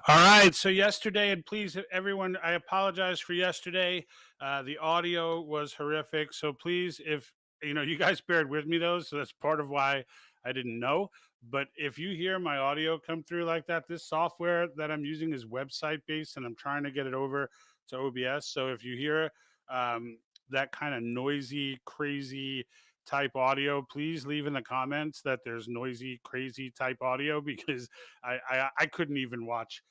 All right. So yesterday, and please, everyone, I apologize for yesterday. The audio was horrific. So please, if you guys bared with me though, so that's part of why I didn't know. But if you hear my audio come through like that, this software that I'm using is website based, and I'm trying to get it over to OBS. So if you hear that kind of noisy, crazy type audio, please leave in the comments that there's noisy, crazy type audio because I couldn't even watch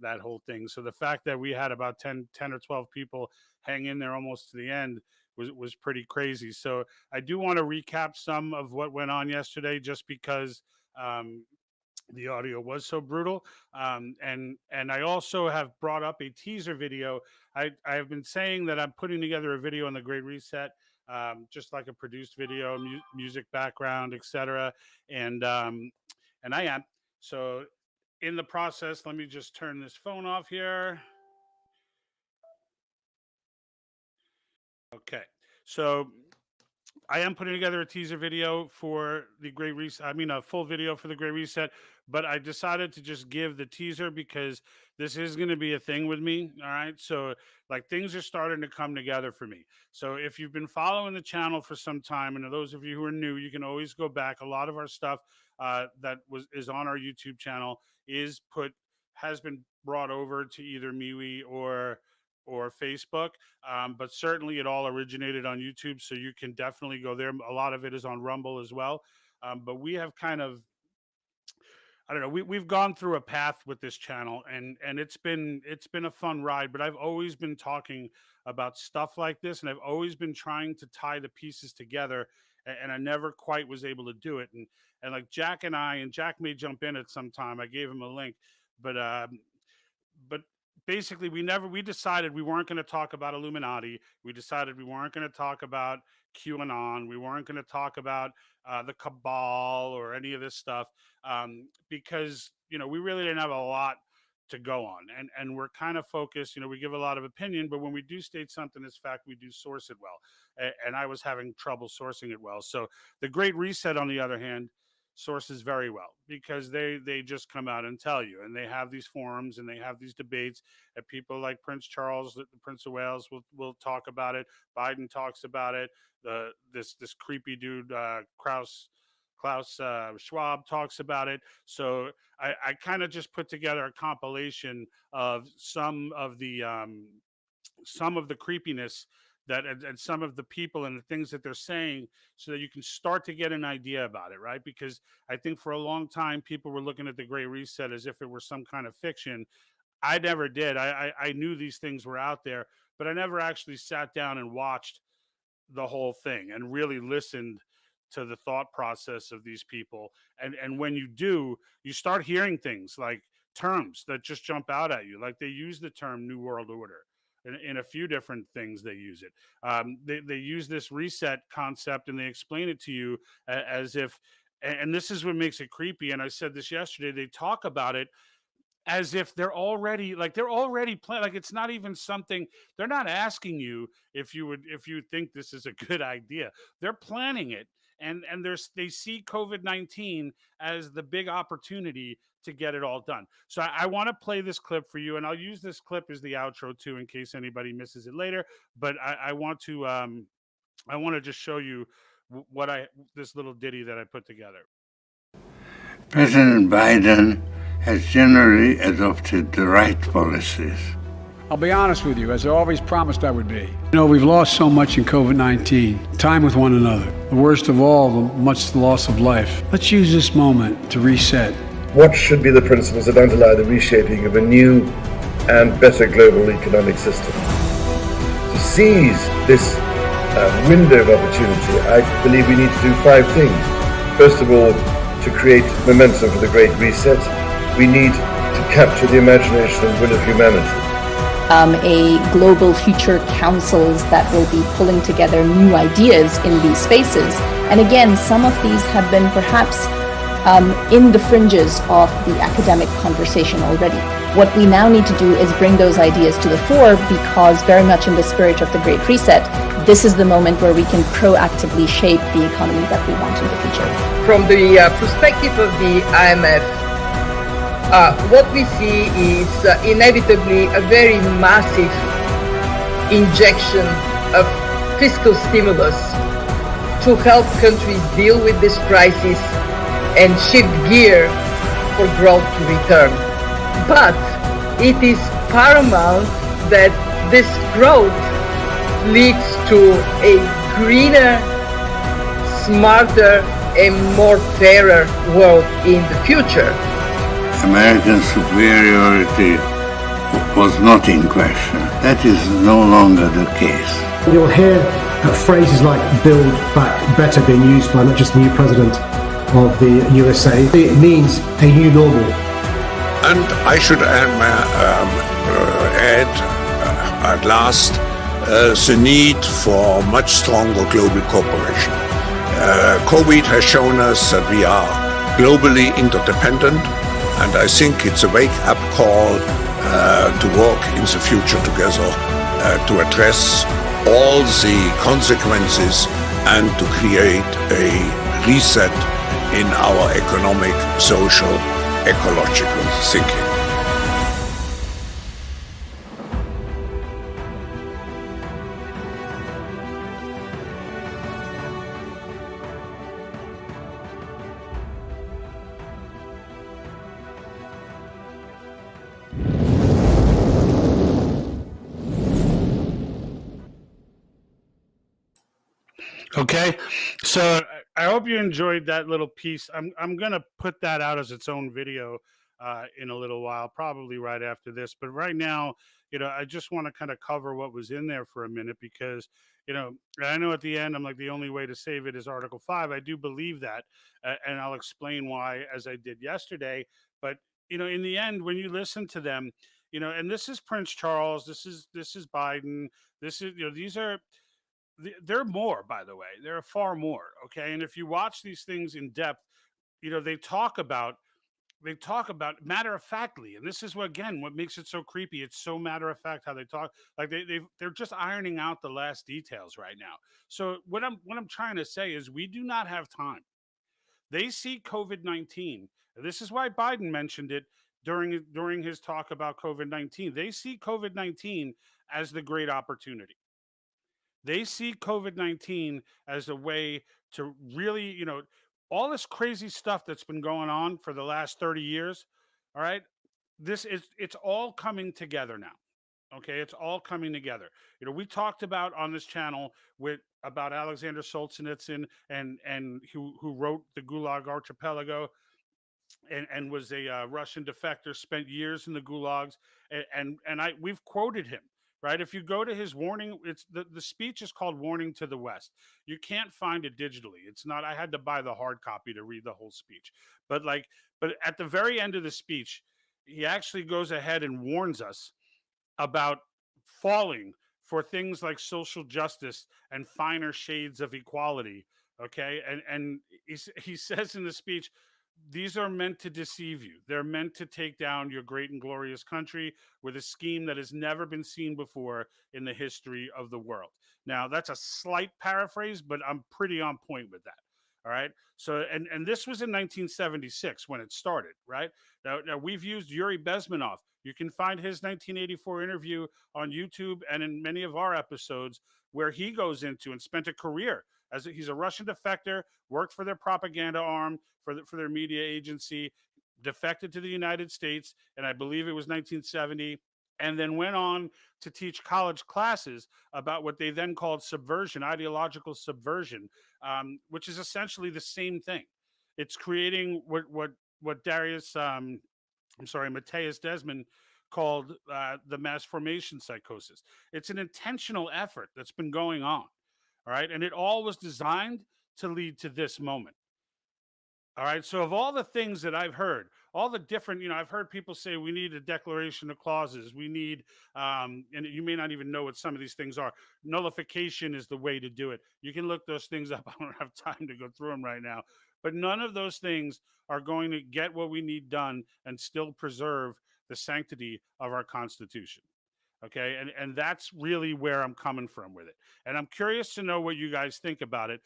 that whole thing. So the fact that we had about 10 or 12 people hang in there almost to the end was pretty crazy. So I do want to recap some of what went on yesterday, just because um, the audio was so brutal. And I also have brought up a teaser video. I have been saying that I'm putting together a video on the Great Reset, just like a produced video, music background, etc. And I am. So in the process, let me just turn this phone off here. Okay. So I am putting together a teaser video for the Great Reset. I mean, a full video for the Great Reset, but I decided to just give the teaser because this is going to be a thing with me. All right. So, like, things are starting to come together for me. So, if you've been following the channel for some time, and those of you who are new, you can always go back. A lot of our stuff that is on our YouTube channel has been brought over to either MeWe or Facebook, but certainly it all originated on YouTube, so you can definitely go there. A lot of it is on Rumble as well, but we have kind of, I don't know, we've gone through a path with this channel, and it's been a fun ride. But I've always been talking about stuff like this, and I've always been trying to tie the pieces together, and I never quite was able to do it. And like Jack and Jack may jump in at some time. I gave him a link, but but basically we decided we weren't going to talk about Illuminati. We decided we weren't going to talk about QAnon. We weren't going to talk about the cabal or any of this stuff, because we really didn't have a lot to go on, and we're kind of focused. We give a lot of opinion, but when we do state something as fact, we do source it well, and I was having trouble sourcing it well. So the Great Reset, on the other hand, sources very well, because they just come out and tell you, and they have these forums and they have these debates, and people like Prince Charles, the Prince of Wales, will talk about it. Biden talks about it. This creepy dude, Klaus Schwab, talks about it. So I kind of just put together a compilation of some of the creepiness that and some of the people and the things that they're saying, so that you can start to get an idea about it, right? Because I think for a long time people were looking at the Great Reset as if it were some kind of fiction. I never did. I knew these things were out there, but I never actually sat down and watched the whole thing and really listened to the thought process of these people. And when you do, you start hearing things like terms that just jump out at you. Like, they use the term New World Order. In a few different things they use it. They use this reset concept, and they explain it to you as if, and this is what makes it creepy. And I said this yesterday, they talk about it as if they're already planning. Like, it's not even something, they're not asking you if you think this is a good idea. They're planning it. And they see COVID-19 as the big opportunity to get it all done. So I want to play this clip for you, and I'll use this clip as the outro too, in case anybody misses it later. But I want to just show you this little ditty that I put together. President Biden has generally adopted the right policies. I'll be honest with you, as I always promised I would be. We've lost so much in COVID-19, time with one another. The worst of all, the much loss of life. Let's use this moment to reset. What should be the principles that underlie the reshaping of a new and better global economic system? To seize this window of opportunity, I believe we need to do 5 things. First of all, to create momentum for the Great Reset, we need to capture the imagination and will of humanity. A global future councils that will be pulling together new ideas in these spaces. And again, some of these have been perhaps in the fringes of the academic conversation already. What we now need to do is bring those ideas to the fore, because very much in the spirit of the Great Reset, this is the moment where we can proactively shape the economy that we want in the future. From the perspective of the IMF, what we see is inevitably a very massive injection of fiscal stimulus to help countries deal with this crisis and shift gear for growth to return. But it is paramount that this growth leads to a greener, smarter, and more fairer world in the future. American superiority was not in question. That is no longer the case. You'll hear phrases like build back better being used by not just the new president of the USA. It means a new normal. And I should add at last the need for much stronger global cooperation. COVID has shown us that we are globally interdependent, and I think it's a wake-up call to work in the future together to address all the consequences and to create a reset in our economic, social, ecological thinking. Okay, so I hope you enjoyed that little piece. I'm gonna put that out as its own video in a little while, probably right after this. But right now, I just want to kind of cover what was in there for a minute because I know at the end I'm like the only way to save it is Article 5. I do believe that, and I'll explain why as I did yesterday. But in the end, when you listen to them, and this is Prince Charles, this is Biden, this is these are there are more, by the way. There are far more. Okay. And if you watch these things in depth, they talk about matter of factly. And this is what makes it so creepy. It's so matter of fact how they talk. Like they're just ironing out the last details right now. So what I'm trying to say is we do not have time. They see COVID-19. This is why Biden mentioned it during his talk about COVID-19. They see COVID-19 as the great opportunity. They see COVID 19 as a way to really, all this crazy stuff that's been going on for the last 30 years. All right. It's all coming together now. Okay. It's all coming together. We talked about on this channel about Alexander Solzhenitsyn and who wrote the Gulag Archipelago and was a Russian defector, spent years in the gulags, and we've quoted him. Right, if you go to his warning, it's the speech is called "Warning to the West." You can't find it digitally. It's not. I had to buy the hard copy to read the whole speech. But at the very end of the speech, he actually goes ahead and warns us about falling for things like social justice and finer shades of equality. Okay, and he says in the speech, these are meant to deceive you. They're meant to take down your great and glorious country with a scheme that has never been seen before in the history of the world. Now, that's a slight paraphrase, but I'm pretty on point with that. All right. So, and this was in 1976 when it started, right? Now we've used Yuri Besmanoff. You can find his 1984 interview on YouTube and in many of our episodes where he goes into and spent a career he's a Russian defector, worked for their propaganda arm, for their media agency, defected to the United States, and I believe it was 1970, and then went on to teach college classes about what they then called subversion, ideological subversion, which is essentially the same thing. It's creating what Matthias Desmond called the mass formation psychosis. It's an intentional effort that's been going on. All right. And it all was designed to lead to this moment. All right. So, of all the things that I've heard, all the different, I've heard people say we need a declaration of clauses. We need, and you may not even know what some of these things are. Nullification is the way to do it. You can look those things up. I don't have time to go through them right now. But none of those things are going to get what we need done and still preserve the sanctity of our Constitution. Okay. And that's really where I'm coming from with it. And I'm curious to know what you guys think about it.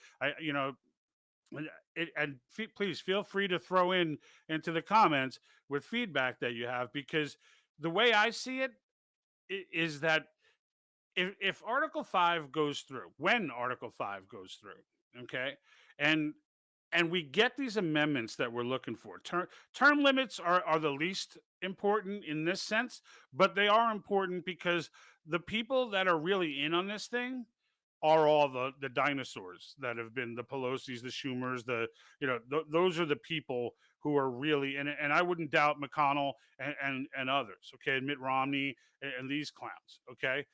And please feel free to throw into the comments with feedback that you have, because the way I see it is that if Article 5 goes through, when Article 5 goes through, okay, and we get these amendments that we're looking for. Term limits are the least important in this sense, but they are important because the people that are really in on this thing are all the dinosaurs that have been the Pelosi's, the Schumers, those are the people who are really in it. And I wouldn't doubt McConnell and others, okay, and Mitt Romney and these clowns, okay.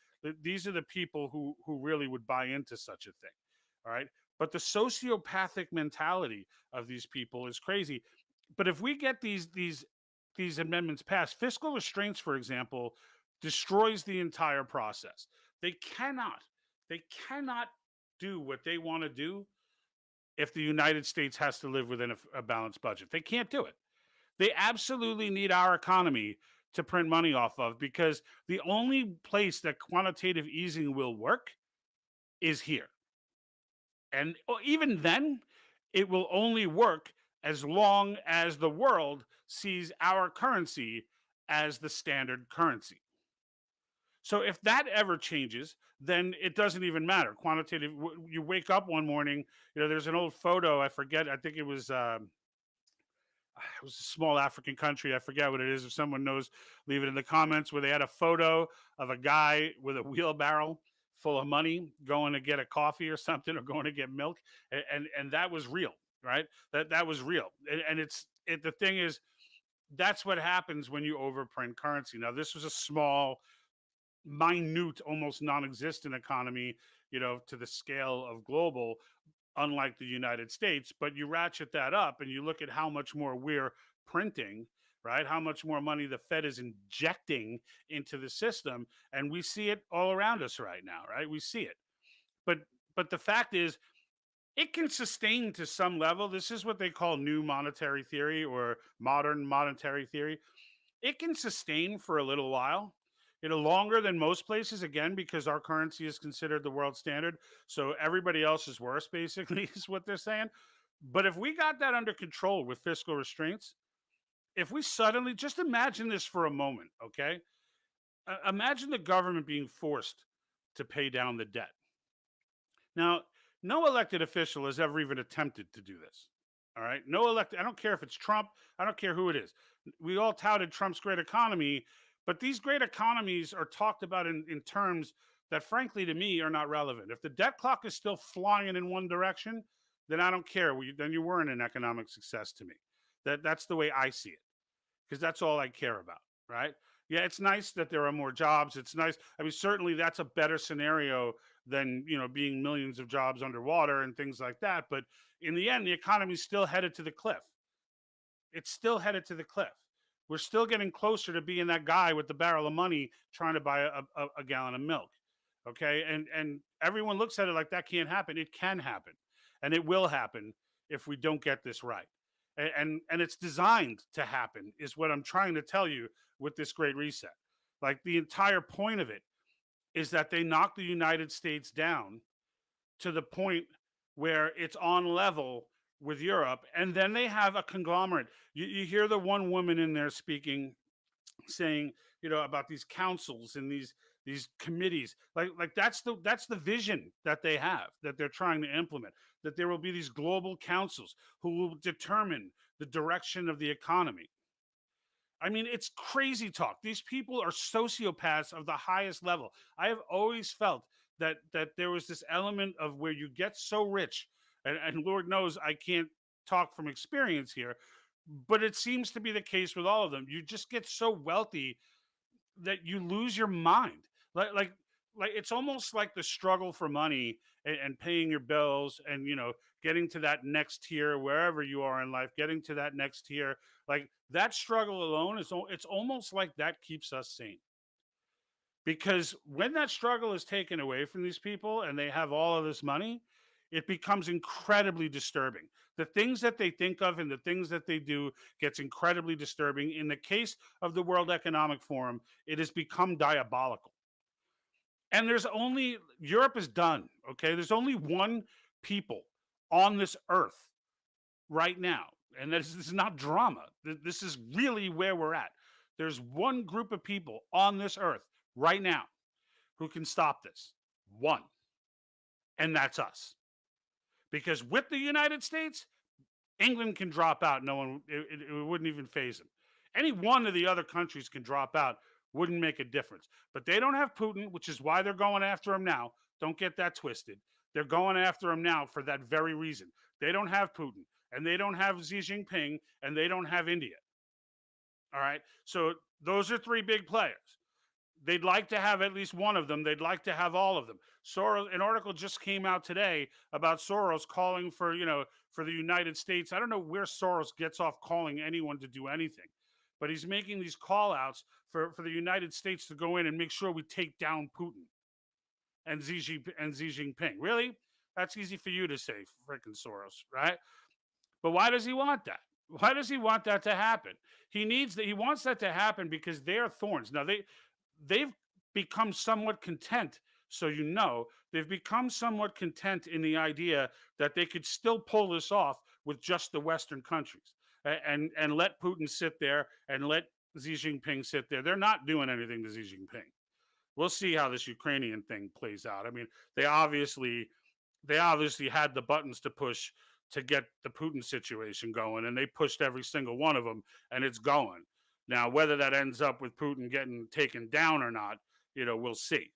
These are the people who really would buy into such a thing, all right. But the sociopathic mentality of these people is crazy. But if we get these amendments passed, fiscal restraints, for example, destroys the entire process. They cannot they cannot do what they want to do if the United States has to live within a balanced budget. They can't do it. They absolutely need our economy to print money off of, because the only place that quantitative easing will work is here. And even then, it will only work as long as the world sees our currency as the standard currency. So if that ever changes, then it doesn't even matter. Quantitative, you wake up one morning, there's an old photo, I forget, I think it was a small African country, I forget what it is. If someone knows, leave it in the comments, where they had a photo of a guy with a wheelbarrow full of money going to get a coffee or something, or going to get milk, and that was real, right? That was real. And the thing is, that's what happens when you overprint currency. Now, this was a small, minute, almost non-existent economy, to the scale of global, unlike the United States. But you ratchet that up and you look at how much more we're printing, right? How much more money the Fed is injecting into the system, and we see it all around us right now, right? We see it. But the fact is, it can sustain to some level. This is what they call new monetary theory, or modern monetary theory. It can sustain for a little while, longer than most places, again, because our currency is considered the world standard. So everybody else is worse, basically, is what they're saying. But if we got that under control with fiscal restraints, if we suddenly, just imagine this for a moment, okay? Imagine the government being forced to pay down the debt. Now, no elected official has ever even attempted to do this. All right. No elected, I don't care if it's Trump, I don't care who it is. We all touted Trump's great economy, but these great economies are talked about in terms that, frankly, to me, are not relevant. If the debt clock is still flying in one direction, then I don't care. Then you weren't an economic success to me. That's the way I see it, because that's all I care about, right? Yeah, it's nice that there are more jobs. It's nice. I mean, certainly that's a better scenario than, being millions of jobs underwater and things like that. But in the end, the economy's still headed to the cliff. It's still headed to the cliff. We're still getting closer to being that guy with the barrel of money trying to buy a gallon of milk. Okay. And everyone looks at it like that can't happen. It can happen. And it will happen if we don't get this right. And it's designed to happen, is what I'm trying to tell you with this Great Reset. Like, the entire point of it is that they knock the United States down to the point where it's on level with Europe, and then they have a conglomerate. You hear the one woman in there speaking, saying, about these councils and these committees. Like that's the vision that they have, that they're trying to implement. That there will be these global councils who will determine the direction of the economy. I mean, it's crazy talk. These people are sociopaths of the highest level. I have always felt that there was this element of where you get so rich, and Lord knows I can't talk from experience here, but it seems to be the case with all of them. You just get so wealthy that you lose your mind. Like it's almost like the struggle for money and paying your bills, and getting to that next tier wherever you are in life, getting to that next tier. Like, that struggle alone it's almost like that keeps us sane. Because when that struggle is taken away from these people and they have all of this money, it becomes incredibly disturbing. The things that they think of and the things that they do gets incredibly disturbing. In the case of the World Economic Forum, it has become diabolical. And Europe is done, okay? There's only one people on this earth right now. And this is not drama. This is really where we're at. There's one group of people on this earth right now who can stop this. One. And that's us. Because with the United States, England can drop out. No one, it wouldn't even phase them. Any one of the other countries can drop out, wouldn't make a difference. But they don't have Putin, which is why they're going after him now. Don't get that twisted. They're going after him now for that very reason. They don't have Putin, and they don't have Xi Jinping, and they don't have India. All right. So those are three big players. They'd like to have at least one of them. They'd like to have all of them. Soros, an article just came out today about Soros calling for, for the United States. I don't know where Soros gets off calling anyone to do anything, but he's making these call outs for the United States to go in and make sure we take down Putin and Xi Jinping. Really? That's easy for you to say, freaking Soros, right? But why does he want that? Why does he want that to happen? He wants that to happen because they're thorns. Now they've become somewhat content. So they've become somewhat content in the idea that they could still pull this off with just the Western countries and let Putin sit there and let Xi Jinping sit there. They're not doing anything to Xi Jinping. We'll see how this Ukrainian thing plays out. I mean, they obviously had the buttons to push to get the Putin situation going, and they pushed every single one of them, and it's going. Now, whether that ends up with Putin getting taken down or not, we'll see.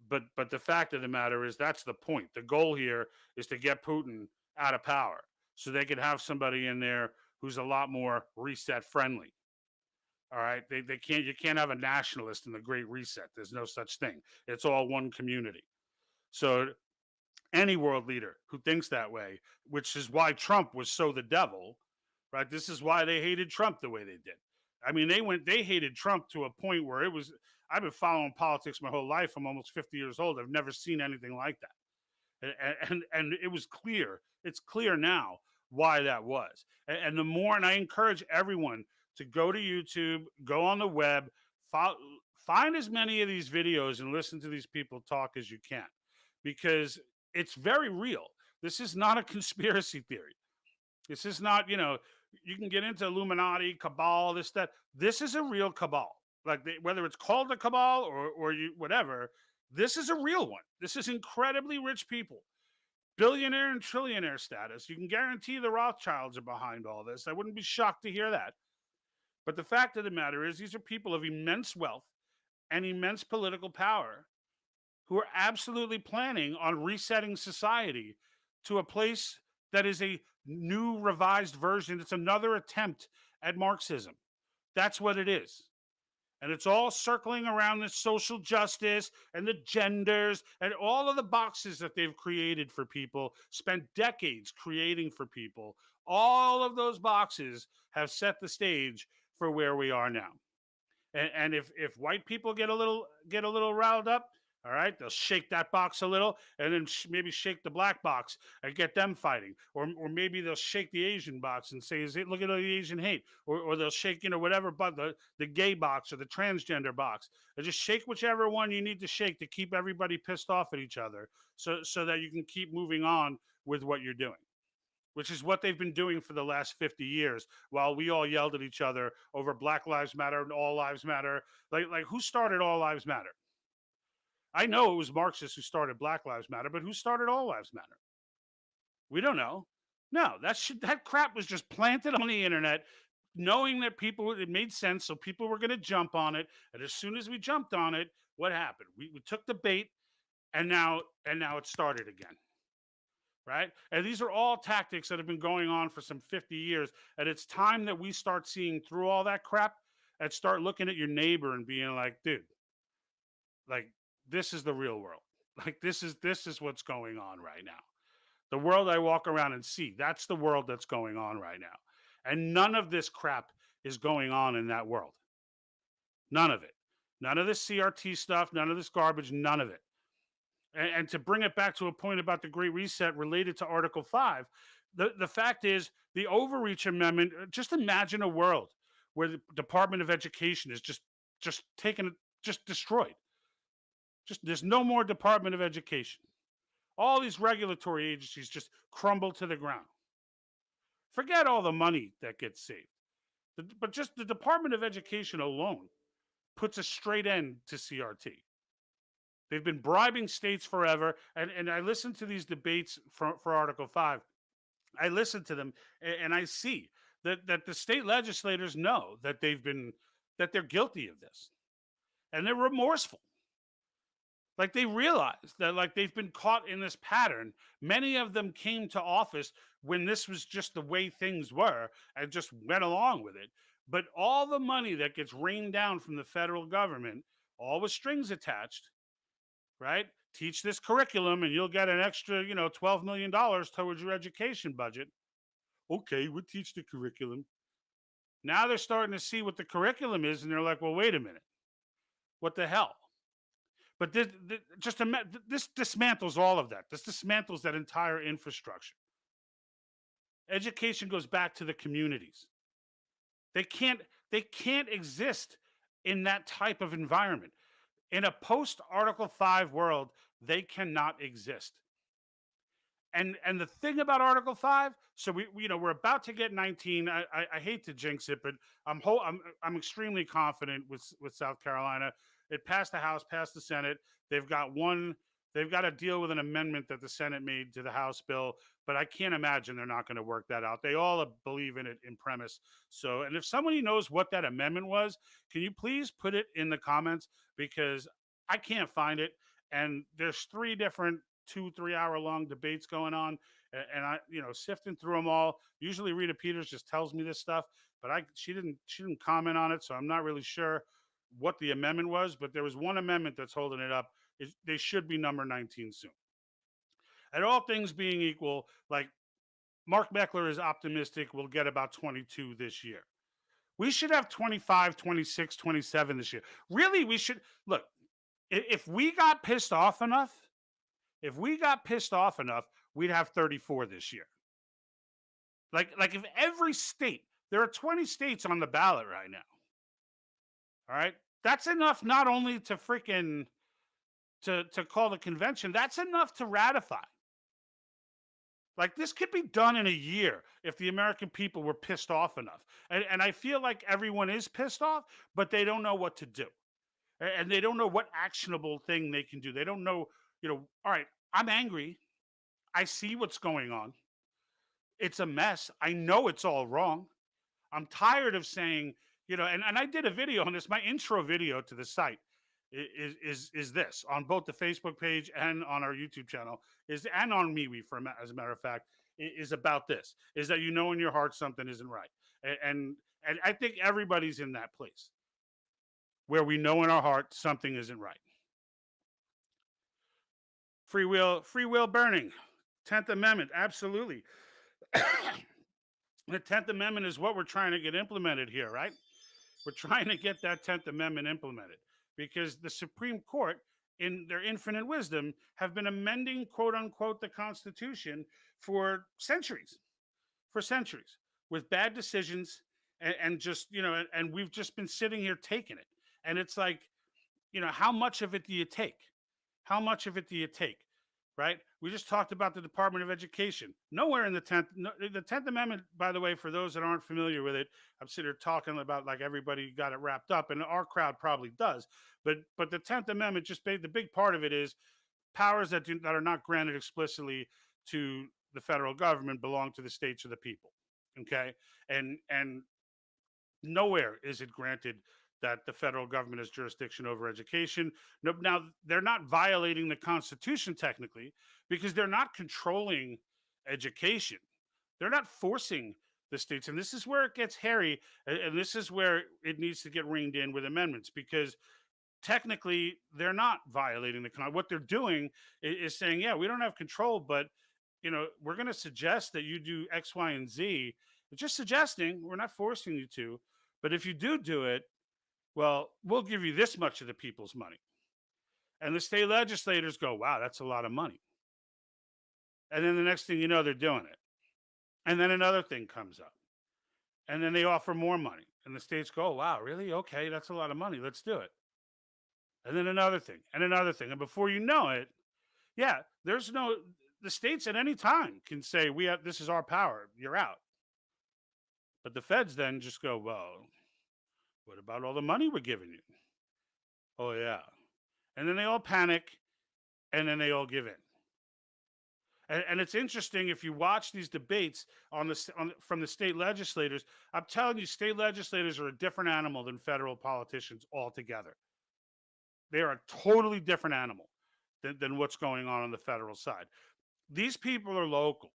But the fact of the matter is that's the point. The goal here is to get Putin out of power so they can have somebody in there who's a lot more reset friendly. All right. You can't have a nationalist in the Great Reset. There's no such thing. It's all one community. So any world leader who thinks that way, which is why Trump was so the devil, right? This is why they hated Trump the way they did. I mean, they hated Trump to a point where I've been following politics my whole life. I'm almost 50 years old. I've never seen anything like that. And it was clear. It's clear now why that was. And the more, and I encourage everyone to go to YouTube, go on the web, find as many of these videos and listen to these people talk as you can, because it's very real. This is not a conspiracy theory. This is not, you can get into Illuminati, cabal, that. This is a real cabal. Like whether it's called a cabal or whatever, this is a real one. This is incredibly rich people, billionaire and trillionaire status. You can guarantee the Rothschilds are behind all this. I wouldn't be shocked to hear that. But the fact of the matter is, these are people of immense wealth and immense political power who are absolutely planning on resetting society to a place that is a new revised version. It's another attempt at Marxism. That's what it is. And it's all circling around the social justice and the genders and all of the boxes that they've created for people, spent decades creating for people. All of those boxes have set the stage for where we are now. And if white people get a little riled up, all right, they'll shake that box a little and then maybe shake the black box and get them fighting. Or maybe they'll shake the Asian box and say, look at all the Asian hate. Or they'll shake, whatever, but the gay box or the transgender box. And just shake whichever one you need to shake to keep everybody pissed off at each other so that you can keep moving on with what you're doing, which is what they've been doing for the last 50 years while we all yelled at each other over Black Lives Matter and All Lives Matter. Like who started All Lives Matter? I know it was Marxists who started Black Lives Matter, but who started All Lives Matter? We don't know. No, that crap was just planted on the internet, knowing that it made sense, so people were going to jump on it. And as soon as we jumped on it, what happened? We took the bait, and now it started again. Right? And these are all tactics that have been going on for some 50 years. And it's time that we start seeing through all that crap and start looking at your neighbor and being like, dude, like, this is the real world. Like, this is what's going on right now. The world I walk around and see, that's the world that's going on right now. And none of this crap is going on in that world. None of it. None of this CRT stuff, none of this garbage, none of it. And to bring it back to a point about the Great Reset related to Article 5, the fact is the Overreach Amendment, just imagine a world where the Department of Education is just destroyed. There's no more Department of Education. All these regulatory agencies just crumble to the ground. Forget all the money that gets saved. But just the Department of Education alone puts a straight end to CRT. They've been bribing states forever. And I listen to these debates for Article 5. I listen to them and I see that the state legislators know that they're guilty of this. And they're remorseful. Like they realize that like they've been caught in this pattern. Many of them came to office when this was just the way things were and just went along with it. But all the money that gets rained down from the federal government, all with strings attached, right? Teach this curriculum and you'll get an extra, $12 million towards your education budget. Okay, we'll teach the curriculum. Now they're starting to see what the curriculum is and they're like, well, wait a minute. What the hell? But this dismantles all of that. This dismantles that entire infrastructure. Education goes back to the communities. They can't exist in that type of environment. In a post Article 5 world, they cannot exist. And the thing about Article 5, so we're about to get 19. I hate to jinx it, but I'm extremely confident with South Carolina. It passed the House, passed the Senate. They've got to deal with an amendment that the Senate made to the House bill, but I can't imagine they're not going to work that out. They all believe in it in premise. So, and if somebody knows what that amendment was, can you please put it in the comments, because I can't find it. And there's 3 different 2-3 hour long debates going on, and I sifting through them all. Usually Rita Peters just tells me this stuff, but she didn't comment on it, so I'm not really sure what the amendment was. But there was one amendment that's holding it up. They should be number 19 soon. And all things being equal, like Mark Meckler is optimistic we'll get about 22 this year. We should have 25, 26, 27 this year. Really, we should look. If we got pissed off enough, we'd have 34 this year. Like if every state, there are 20 states on the ballot right now. All right. That's enough not only to freaking to call the convention, that's enough to ratify. Like this could be done in a year if the American people were pissed off enough. And I feel like everyone is pissed off, but they don't know what to do. And they don't know what actionable thing they can do. They don't know, all right, I'm angry. I see what's going on. It's a mess. I know it's all wrong. I'm tired of saying, and I did a video on this. My intro video to the site is this on both the Facebook page and on our YouTube channel and on MeWe, as a matter of fact, is about this, is that in your heart something isn't right. And I think everybody's in that place where we know in our heart something isn't right. Free will burning, 10th Amendment, absolutely. The 10th Amendment is what we're trying to get implemented here, right? We're trying to get that 10th Amendment implemented because the Supreme Court, in their infinite wisdom, have been amending, quote unquote, the Constitution for centuries, with bad decisions and just, and we've just been sitting here taking it. And it's like, how much of it do you take? How much of it do you take? Right? We just talked about the Department of Education. Nowhere in the 10th Amendment, by the way, for those that aren't familiar with it, I'm sitting here talking about like everybody got it wrapped up, and our crowd probably does. But the 10th Amendment, the big part of it is powers that are not granted explicitly to the federal government belong to the states or the people. Okay, and nowhere is it granted that the federal government has jurisdiction over education. Now, they're not violating the Constitution technically because they're not controlling education. They're not forcing the states. And this is where it gets hairy. And this is where it needs to get reined in with amendments, because technically they're not violating the Constitution. What they're doing is saying, yeah, we don't have control, but we're going to suggest that you do X, Y, and Z. It's just suggesting, we're not forcing you to. But if you do it, well, we'll give you this much of the people's money. And the state legislators go, wow, that's a lot of money. And then the next thing you know, they're doing it. And then another thing comes up. And then they offer more money. And the states go, oh, wow, really? Okay, that's a lot of money. Let's do it. And then another thing and another thing. And before you know it, the states at any time can say, this is our power. You're out. But the feds then just go, well, what about all the money we're giving you? Oh, yeah. And then they all panic and then they all give in. And it's interesting if you watch these debates from the state legislators. I'm telling you, state legislators are a different animal than federal politicians altogether. They are a totally different animal than what's going on the federal side. These people are local.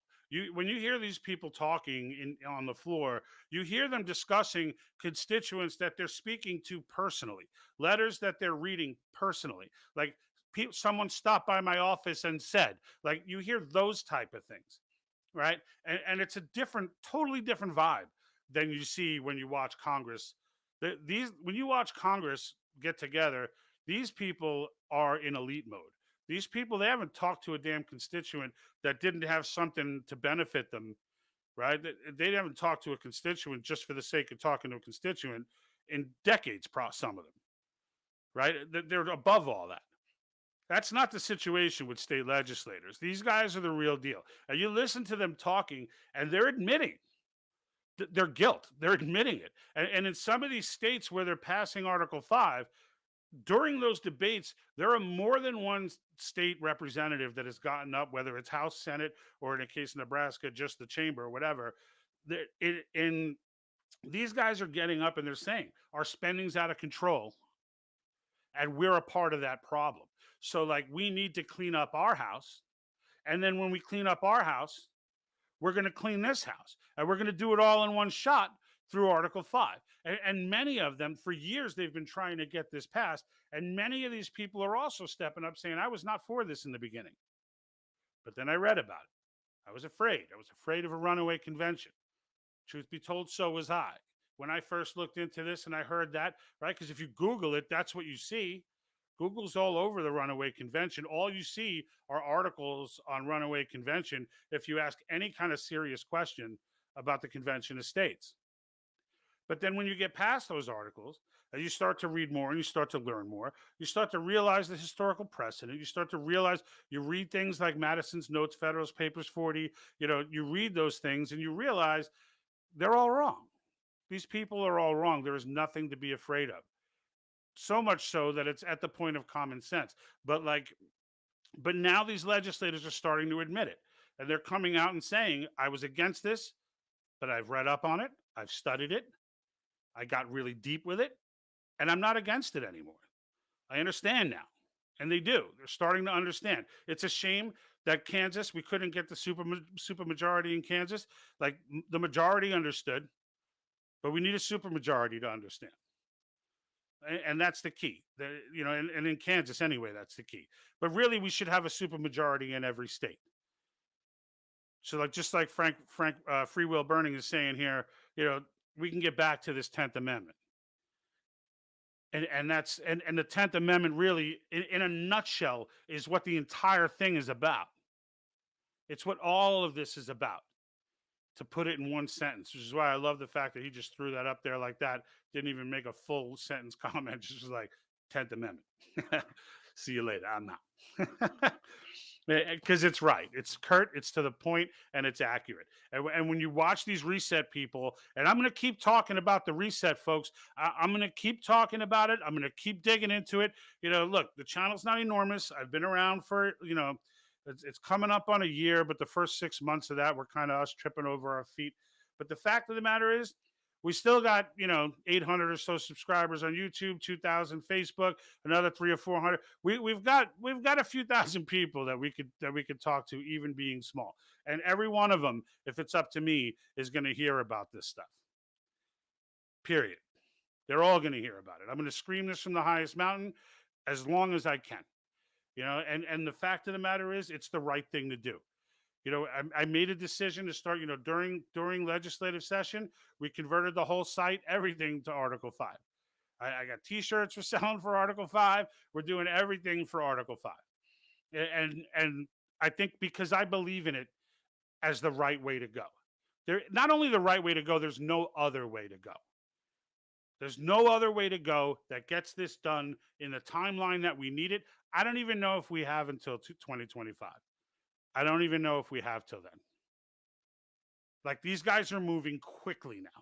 When you hear these people talking on the floor, you hear them discussing constituents that they're speaking to personally, letters that they're reading personally. Like someone stopped by my office and said, like you hear those type of things, right? And it's a totally different vibe than you see when you watch Congress. When you watch Congress get together, these people are in elite mode. These people, they haven't talked to a damn constituent that didn't have something to benefit them, right? They haven't talked to a constituent just for the sake of talking to a constituent in decades, some of them, right? They're above all that. That's not the situation with state legislators. These guys are the real deal. And you listen to them talking, and they're admitting their guilt. They're admitting it. And in some of these states where they're passing Article 5, during those debates, there are more than one state representative that has gotten up, whether it's House, Senate, or in the case of Nebraska, just the chamber or whatever. These guys are getting up and they're saying our spending's out of control and we're a part of that problem. So, like, we need to clean up our house. And then when we clean up our house, we're going to clean this house. And we're going to do it all in one shot through Article 5. And many of them, for years, they've been trying to get this passed. And many of these people are also stepping up saying, I was not for this in the beginning. But then I read about it. I was afraid. I was afraid of a runaway convention. Truth be told, so was I. When I first looked into this and I heard that, right? Because if you Google it, that's what you see. Google's all over the runaway convention. All you see are articles on runaway convention if you ask any kind of serious question about the Convention of States. But then when you get past those articles and you start to read more and you start to learn more, you start to realize the historical precedent. You start to realize, you read things like Madison's Notes, Federalist Papers 40, you read those things and you realize they're all wrong. These people are all wrong. There is nothing to be afraid of. So much so that it's at the point of common sense. But now these legislators are starting to admit it. And they're coming out and saying, I was against this, but I've read up on it. I've studied it. I got really deep with it. And I'm not against it anymore. I understand now. And they do. They're starting to understand. It's a shame that Kansas, we couldn't get the super majority in Kansas. Like, the majority understood, but we need a super majority to understand. And that's the key. And in Kansas anyway, that's the key. But really, we should have a super majority in every state. So, just like Frank Free Will Burning is saying here, we can get back to this 10th Amendment. And that's the 10th Amendment really, in a nutshell, is what the entire thing is about. It's what all of this is about. To put it in one sentence, which is why I love the fact that he just threw that up there like that. Didn't even make a full sentence comment. Just was like, 10th Amendment. See you later. I'm not. Because it's right. It's curt, it's to the point, and it's accurate. And when you watch these reset people, and I'm going to keep talking about the reset, folks. I'm going to keep talking about it. I'm going to keep digging into it. Look, the channel's not enormous. I've been around for, it's coming up on a year, but the first 6 months of that were kind of us tripping over our feet. But the fact of the matter is, we still got, 800 or so subscribers on YouTube, 2,000 Facebook, another 300 or 400. We've got a few thousand people that we could talk to, even being small. And every one of them, if it's up to me, is going to hear about this stuff. Period. They're all going to hear about it. I'm going to scream this from the highest mountain as long as I can. And the fact of the matter is, it's the right thing to do. I made a decision to start, during legislative session, we converted the whole site, everything to Article 5. I got T-shirts for selling for Article 5. We're doing everything for Article 5. And I think because I believe in it as the right way to go. Not only the right way to go, there's no other way to go. There's no other way to go that gets this done in the timeline that we need it. I don't even know if we have until 2025. I don't even know if we have till then. Like, these guys are moving quickly now.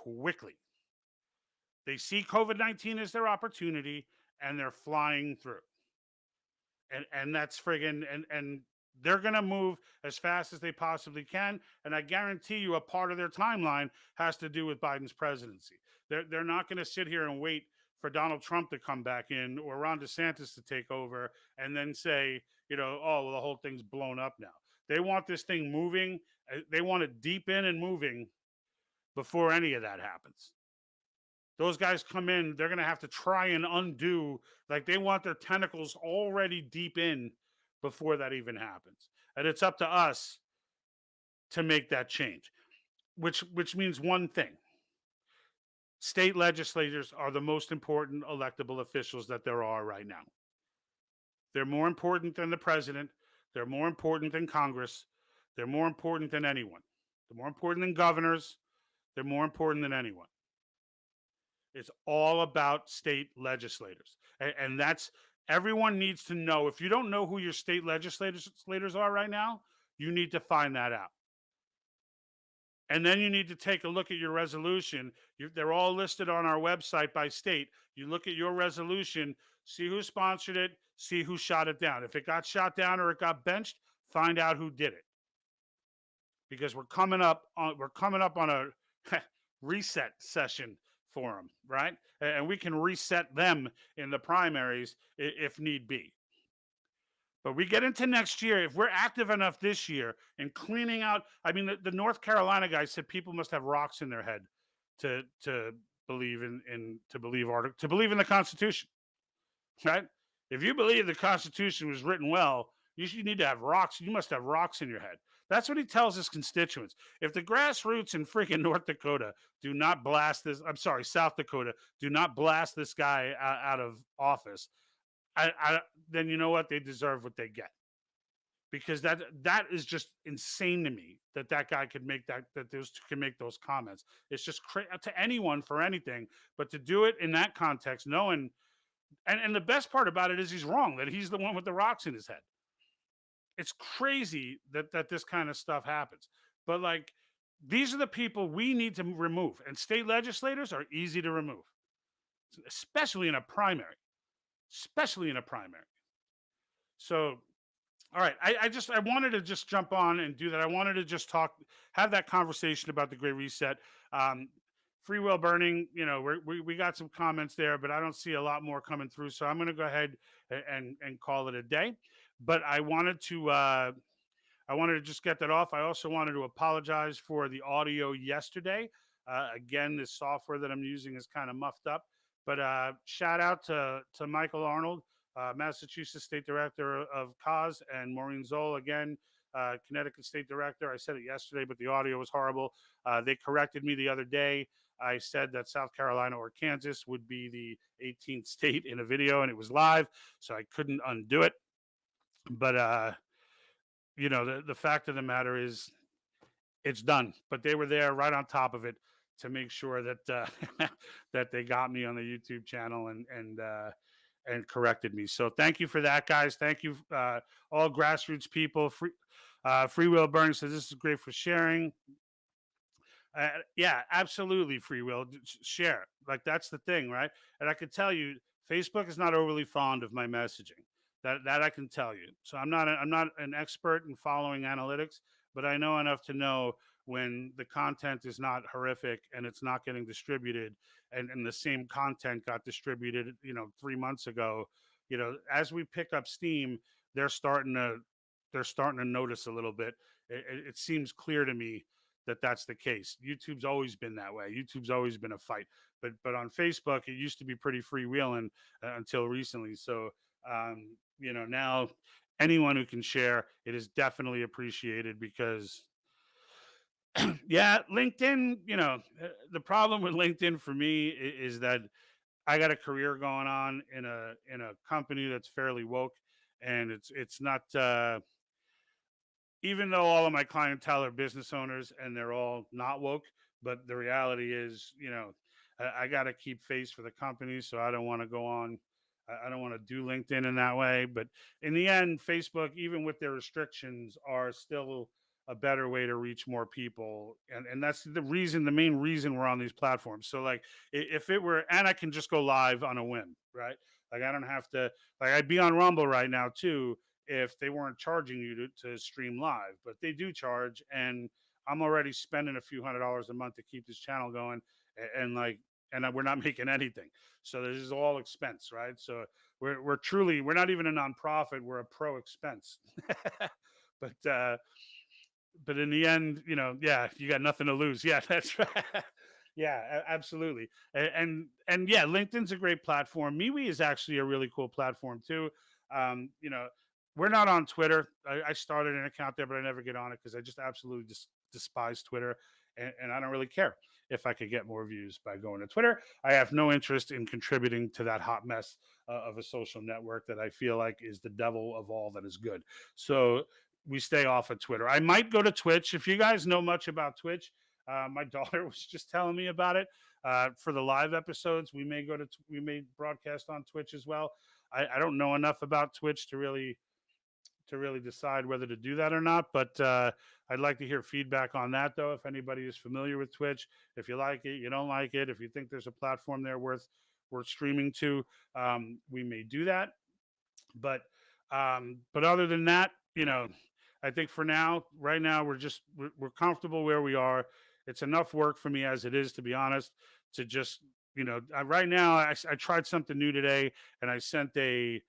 quickly. They see COVID-19 as their opportunity and they're flying through. And that's friggin' and they're gonna move as fast as they possibly can. And I guarantee you a part of their timeline has to do with Biden's presidency. They're not gonna sit here and wait for Donald Trump to come back in or Ron DeSantis to take over and then say, oh, well, the whole thing's blown up now. They want this thing moving. They want it deep in and moving before any of that happens. Those guys come in, they're going to have to try and undo, like they want their tentacles already deep in before that even happens. And it's up to us to make that change, which means one thing. State legislators are the most important electable officials that there are right now. They're more important than the president. They're more important than Congress. They're more important than anyone. They're more important than governors. They're more important than anyone. It's all about state legislators. And that's, everyone needs to know. If you don't know who your state legislators are right now, you need to find that out. And then you need to take a look at your resolution. They're all listed on our website by state. You look at your resolution, see who sponsored it, see who shot it down. If it got shot down or it got benched, find out who did it. Because we're coming up on a reset session for them, right? And we can reset them in the primaries if need be. But we get into next year, if we're active enough this year in cleaning out, I mean, the North Carolina guy said people must have rocks in their head to believe in the Constitution, right? If you believe the Constitution was written well, you need to have rocks. You must have rocks in your head. That's what he tells his constituents. If the grassroots in freaking North Dakota do not blast this, I'm sorry, South Dakota, do not blast this guy out of office, then you know what? They deserve what they get. Because that is just insane to me that guy could make that those two can make those comments. It's just to anyone for anything, but to do it in that context, knowing, and the best part about it is he's wrong, that he's the one with the rocks in his head. It's crazy that this kind of stuff happens. But like, these are the people we need to remove, and state legislators are easy to remove, especially in a primary. So, all right, I wanted to just jump on and do that. I wanted to just have that conversation about the Great Reset. Free will burning, we got some comments there, but I don't see a lot more coming through. So I'm going to go ahead and call it a day. But I wanted to just get that off. I also wanted to apologize for the audio yesterday. Again, this software that I'm using is kind of muffed up. But shout out to Michael Arnold, Massachusetts State Director of CAUSE, and Maureen Zoll, again, Connecticut State Director. I said it yesterday, but the audio was horrible. They corrected me the other day. I said that South Carolina or Kansas would be the 18th state in a video, and it was live, so I couldn't undo it. But, the fact of the matter is it's done. But they were there right on top of it to make sure that that they got me on the YouTube channel and corrected me. So thank you for that, guys. Thank you, all grassroots people. Free Will Burning says this is great for sharing. Yeah, absolutely. Free will, share. Like, that's the thing, right? And I can tell you, Facebook is not overly fond of my messaging. That I can tell you. So I'm not an expert in following analytics, but I know enough to know when the content is not horrific and it's not getting distributed, and the same content got distributed, 3 months ago. As we pick up steam, they're starting to notice a little bit. It seems clear to me that that's the case. YouTube's always been that way. YouTube's always been a fight, but on Facebook, it used to be pretty freewheeling until recently. So, now anyone who can share, it is definitely appreciated, because yeah, LinkedIn, the problem with LinkedIn for me is that I got a career going on in a company that's fairly woke, and it's not, even though all of my clientele are business owners and they're all not woke, but the reality is, I got to keep face for the company. So I don't want to go on. I don't want to do LinkedIn in that way. But in the end, Facebook, even with their restrictions, are still a better way to reach more people. And that's the main reason we're on these platforms. So like if it were, and I can just go live on a whim, right? Like I don't have to, like I'd be on Rumble right now too, if they weren't charging you to stream live, but they do charge. And I'm already spending a few $100s a month to keep this channel going. And we're not making anything. So this is all expense, right? So we're truly, we're not even a nonprofit. We're a pro expense. But in the end, yeah, you got nothing to lose. Yeah, that's right. Yeah, absolutely. And yeah, LinkedIn's a great platform. MeWe is actually a really cool platform too. We're not on Twitter. I started an account there, but I never get on it because I just absolutely despise Twitter, and I don't really care if I could get more views by going to Twitter. I have no interest in contributing to that hot mess of a social network that I feel like is the devil of all that is good. So we stay off of Twitter. I might go to Twitch. If you guys know much about Twitch, my daughter was just telling me about it. For the live episodes, we may broadcast on Twitch as well. I don't know enough about Twitch to really decide whether to do that or not, but I'd like to hear feedback on that though. If anybody is familiar with Twitch, if you like it, you don't like it, if you think there's a platform there worth streaming to, we may do that. But other than that, I think for now, right now, we're comfortable where we are. It's enough work for me as it is, to be honest, to just, right now I tried something new today, and I sent a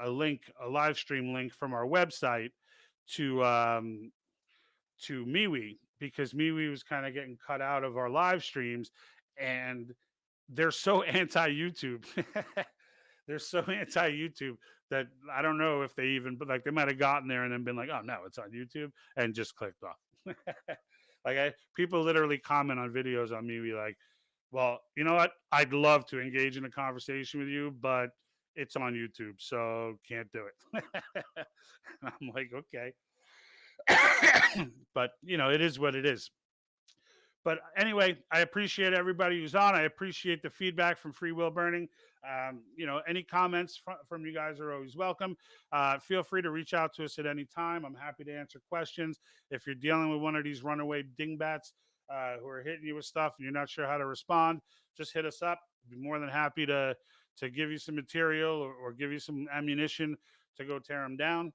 link, a live stream link from our website to MeWe, because MeWe was kind of getting cut out of our live streams, and they're so anti-YouTube. They're so anti-YouTube that I don't know if they even, but like they might have gotten there and then been like, oh no, it's on YouTube, and just clicked off. People literally comment on videos on MeWe like, well, you know what? I'd love to engage in a conversation with you, but it's on YouTube, so can't do it. I'm like, okay. But, it is what it is. But anyway, I appreciate everybody who's on. I appreciate the feedback from Free Will Burning. Any comments from you guys are always welcome. Feel free to reach out to us at any time. I'm happy to answer questions. If you're dealing with one of these runaway dingbats who are hitting you with stuff and you're not sure how to respond, just hit us up. I'd be more than happy to give you some material or give you some ammunition to go tear them down.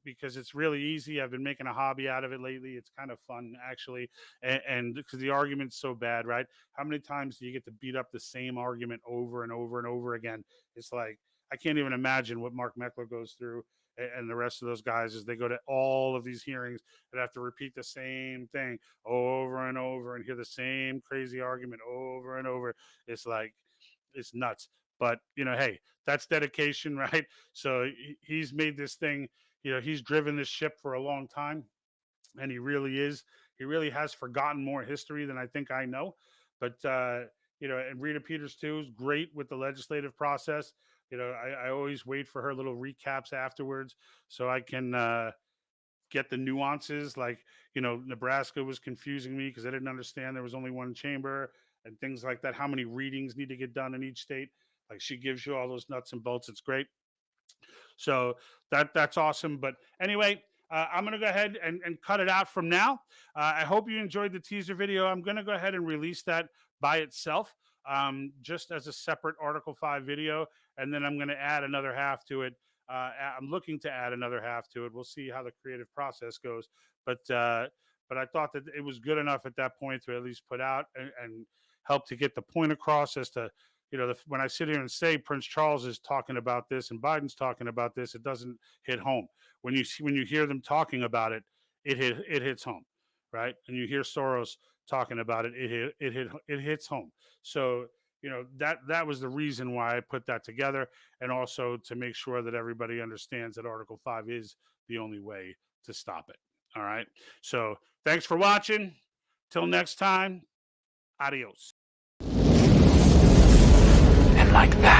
Because it's really easy. I've been making a hobby out of it lately. It's kind of fun, actually. And because the argument's so bad, right? How many times do you get to beat up the same argument over and over and over again? It's like, I can't even imagine what Mark Meckler goes through and the rest of those guys as they go to all of these hearings and have to repeat the same thing over and over and hear the same crazy argument over and over. It's like, it's nuts. But, hey, that's dedication, right? So he's made this thing, he's driven this ship for a long time, and he really has forgotten more history than I think I know. But, and Rita Peters, too, is great with the legislative process. I always wait for her little recaps afterwards so I can get the nuances. Like, Nebraska was confusing me because I didn't understand there was only one chamber and things like that. How many readings need to get done in each state? Like, she gives you all those nuts and bolts. It's great. So that's awesome. But anyway, I'm going to go ahead and cut it out from now. I hope you enjoyed the teaser video. I'm going to go ahead and release that by itself, just as a separate Article 5 video. And then I'm going to add another half to it. I'm looking to add another half to it. We'll see how the creative process goes. But I thought that it was good enough at that point to at least put out and help to get the point across as to, when I sit here and say Prince Charles is talking about this and Biden's talking about this, it doesn't hit home. When you hear them talking about it, it hits home, right? And you hear Soros talking about it, it hits home. So that was the reason why I put that together, and also to make sure that everybody understands that Article 5 is the only way to stop it. All right. So thanks for watching. Till next time, adios. Like that.